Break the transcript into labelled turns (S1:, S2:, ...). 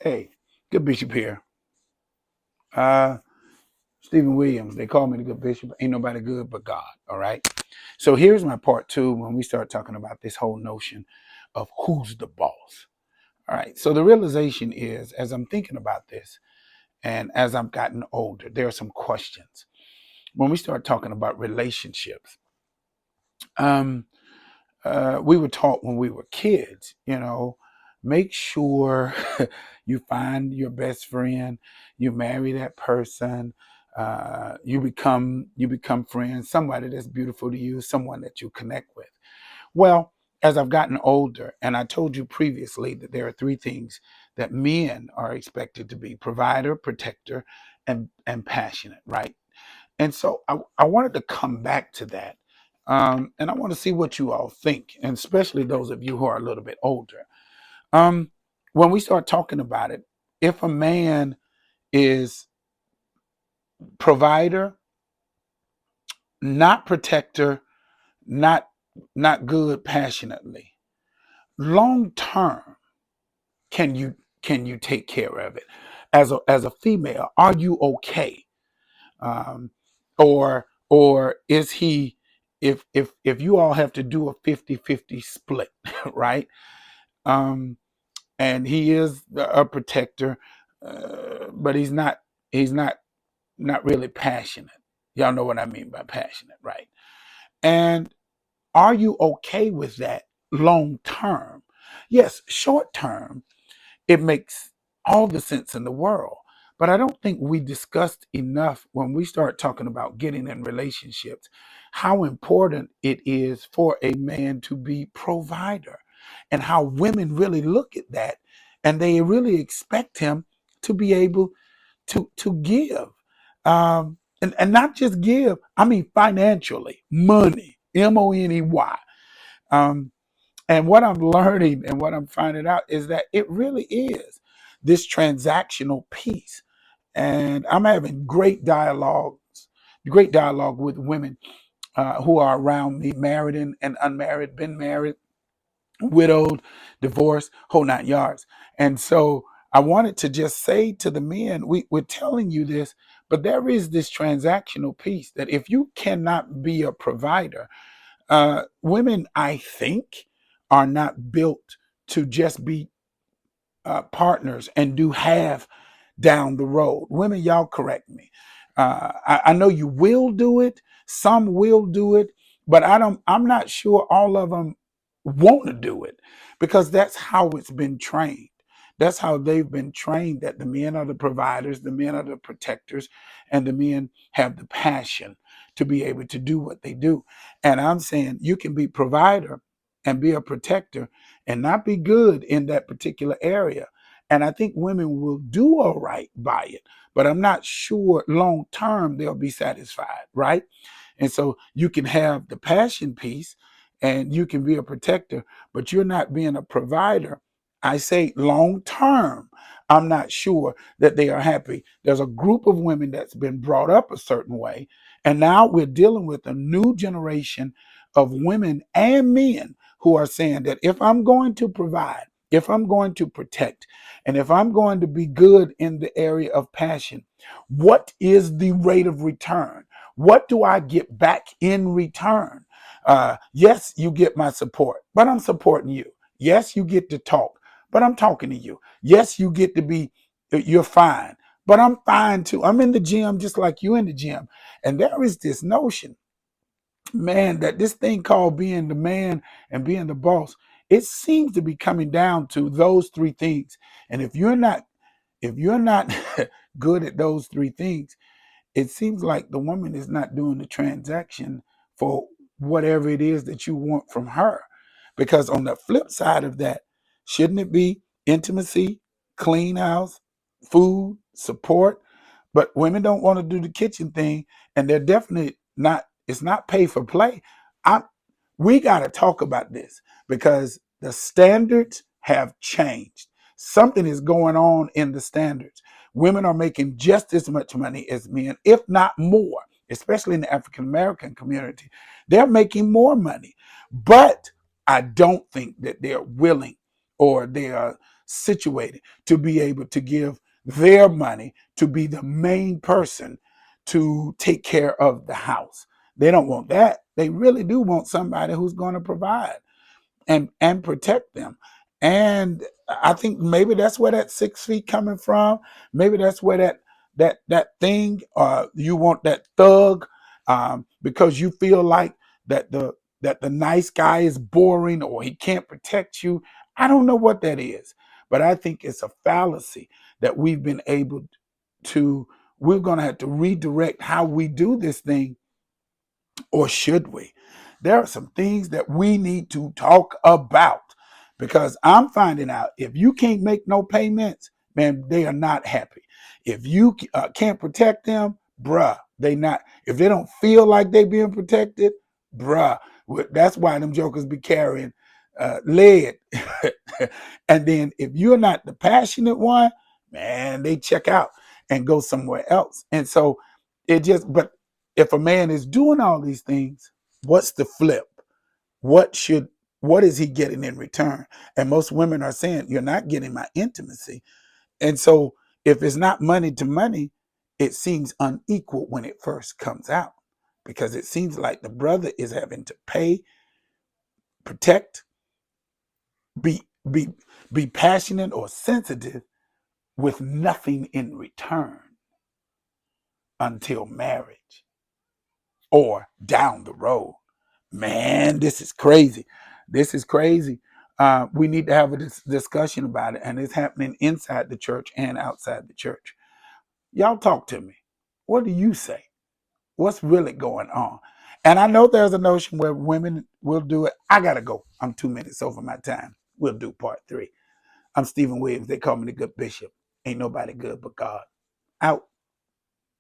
S1: Hey, good bishop here. Uh, Stephen Williams. They call me the good bishop. Ain't nobody good but God. All right. So here's my part two when we start talking about this whole notion of who's the boss. All right. So the realization is, as I'm thinking about this, and as I've gotten older, there are some questions when we start talking about relationships. Um, we were taught when we were kids, make sure you find your best friend, you marry that person, you become friends, somebody that's beautiful to you, someone that you connect with. Well, as I've gotten older, and I told you previously that there are three things that men are expected to be: provider, protector, and passionate, right? And so I wanted to come back to that. And I want to see what you all think, and especially those of you who are a little bit older. Um, when we start talking about it, if a man is provider, not protector, not not good passionately, long term, can you take care of it? As a female, are you okay? um, or is he, if you all have to do a 50-50 split, right? um, and he is a protector, but he's not really passionate. Y'all know what I mean by passionate, right? And are you okay with that long term? Yes, short term it makes all the sense in the world. But I don't think we discussed enough when we start talking about getting in relationships how important it is for a man to be provider, and how women really look at that and they really expect him to be able to give. And not just give, I mean financially, money, money. Um, and what I'm learning and what I'm finding out is that it really is this transactional piece. And I'm having great dialogue with women who are around me, married and unmarried, been married, widowed, divorced, whole nine yards. And so I wanted to just say to the men, we're telling you this, but there is this transactional piece that if you cannot be a provider, women, I think, are not built to just be partners and do half down the road. Women, y'all correct me. I know you will do it. Some will do it, but I'm not sure all of them want to do it, because that's how it's been trained. That's how they've been trained, that the men are the providers, the men are the protectors, and the men have the passion to be able to do what they do. And I'm saying you can be provider and be a protector and not be good in that particular area. And I think women will do all right by it, but I'm not sure long term they'll be satisfied, right? And so you can have the passion piece and you can be a protector, but you're not being a provider. I say long term, I'm not sure that they are happy. There's a group of women that's been brought up a certain way, and now we're dealing with a new generation of women and men who are saying that if I'm going to provide, if I'm going to protect, and if I'm going to be good in the area of passion, what is the rate of return? What do I get back in return? Yes, you get my support, but I'm supporting you. Yes, you get to talk, but I'm talking to you. Yes, you get to be, you're fine, but I'm fine too. I'm in the gym just like you in the gym. And there is this notion, man, that this thing called being the man and being the boss, it seems to be coming down to those three things. And if you're not good at those three things, it seems like the woman is not doing the transaction for whatever it is that you want from her. Because on the flip side of that, shouldn't it be intimacy, clean house, food, support? But women don't want to do the kitchen thing, and they're definitely not, it's not pay for play. I We got to talk about this because the standards have changed. Something is going on in the standards. Women are making just as much money as men, if not more, especially in the African American community. They're making more money. But I don't think that they're willing, or they are situated to be able to give their money to be the main person to take care of the house. They don't want that. They really do want somebody who's going to provide and protect them. And I think maybe that's where that 6 feet coming from. Maybe that's where that thing, you want that thug, because you feel like that the nice guy is boring or he can't protect you. I don't know what that is, but I think it's a fallacy that we've been able to. We're going to have to redirect how we do this thing, or should we? There are some things that we need to talk about, because I'm finding out if you can't make no payments, man, they are not happy. If you can't protect them, bruh, they not. If they don't feel like they being protected, bruh, that's why them jokers be carrying lead. And then if you're not the passionate one, man, they check out and go somewhere else. And so but if a man is doing all these things, what's the flip? What should what is he getting in return? And most women are saying, you're not getting my intimacy. And so if it's not money to money, it seems unequal when it first comes out, because it seems like the brother is having to pay, protect, be be be passionate or sensitive with nothing in return until marriage or down the road. Man, this is crazy. This is crazy. We need to have a discussion about it, and it's happening inside the church and outside the church. Y'all talk to me. What do you say? What's really going on? And I know there's a notion where women will do it. I gotta go. I'm 2 minutes over my time. We'll do part 3. I'm Stephen Williams. They call me the good bishop. Ain't nobody good but God. Out.